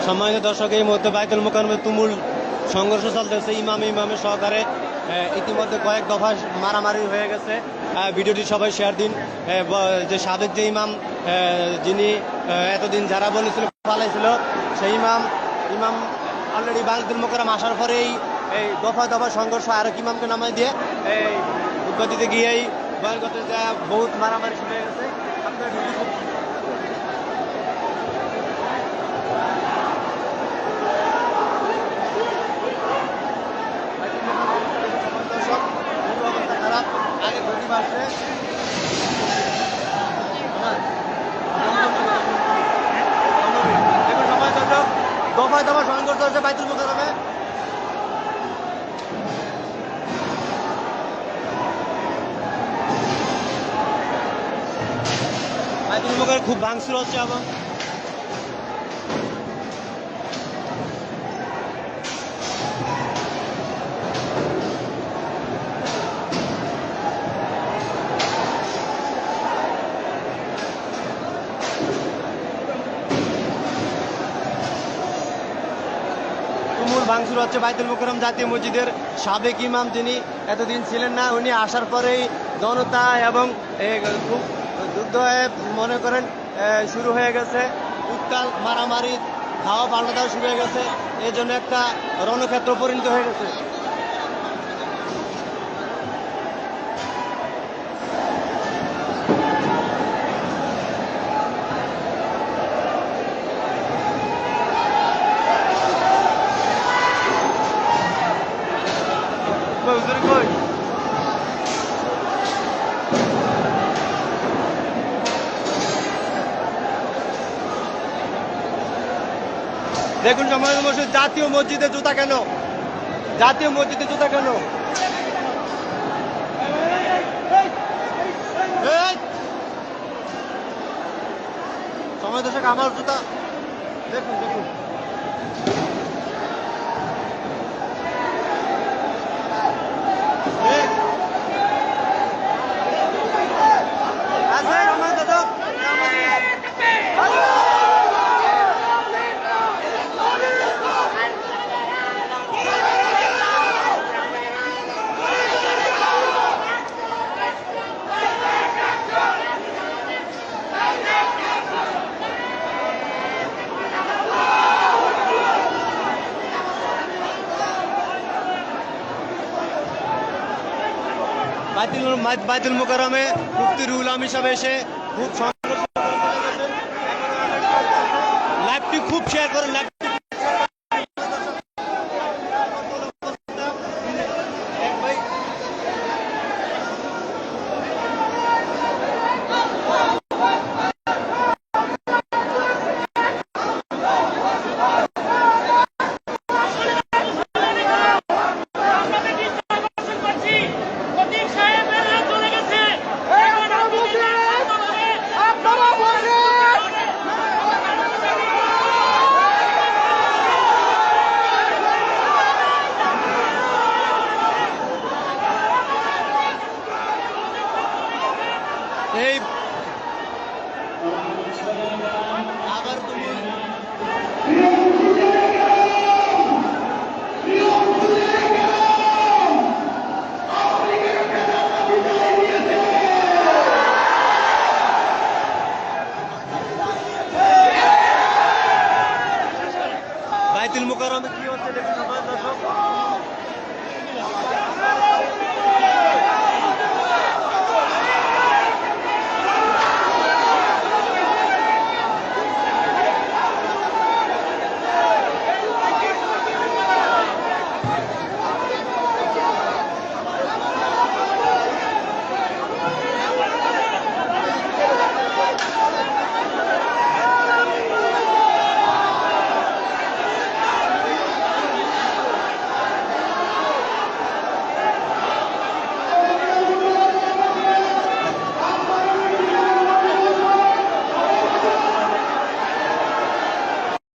সম্মানিত দর্শক, এই মুহূর্তে বাইতুল মোকাররমে তুমুল সংঘর্ষ চলতেছে ইমামের সহকারে। ইতিমধ্যে কয়েক দফা মারামারি হয়ে গেছে। ভিডিওটি সবাই শেয়ার দিন। যে সাবেক যে ইমাম, যিনি এতদিন যারা বলেছিল পালাইছিল, সেই ইমাম অলরেডি বাইতুল মোকাররম আসার পরেই এই দফা দফা সংঘর্ষ আরেক ইমামকে নামাই দিয়ে এই উদ্বোধ দিতে গিয়েই বয়ান করতে যা বহুত মারামারি শুরু হয়ে গেছে। আপনার আগে গতি বাড়ছে, দেখুন সময় দর্শক, দফায় দফা সংঘর্ষ হচ্ছে বাইতুল মোকাররমে। বাইতুল মোকাররমে খুব ভাঙচুর হচ্ছে এবং ভাঙচুর হচ্ছে বাইতুল মোকাররম জাতীয় মসজিদের সাবেক ইমাম, যিনি এতদিন ছিলেন না, উনি আসার পরেই জনতা এবং খুব যুদ্ধ হয়ে মনে করেন শুরু হয়ে গেছে। উত্তাল মারামারি, খাওয়া পাল্টা শুরু হয়ে গেছে। এই জন্য একটা রণক্ষেত্র পরিণত হয়ে গেছে। দেখুন সম্মানিত মসজিদ, জাতীয় মসজিদে জুতা কেন? জাতীয় মসজিদে জুতা কেন? সময় দর্শক, আমার জুতা দেখুন দেখুন। বাইতুল মোকাররমে মুফতি রুহুল আমিন সাহেব এসে খুব সংঘর্ষ, লাইভটি খুব শেয়ার করেন। এই আবার বাইতুল মোকাররমে কি হচ্ছে দেখুন সবাই দর্শক।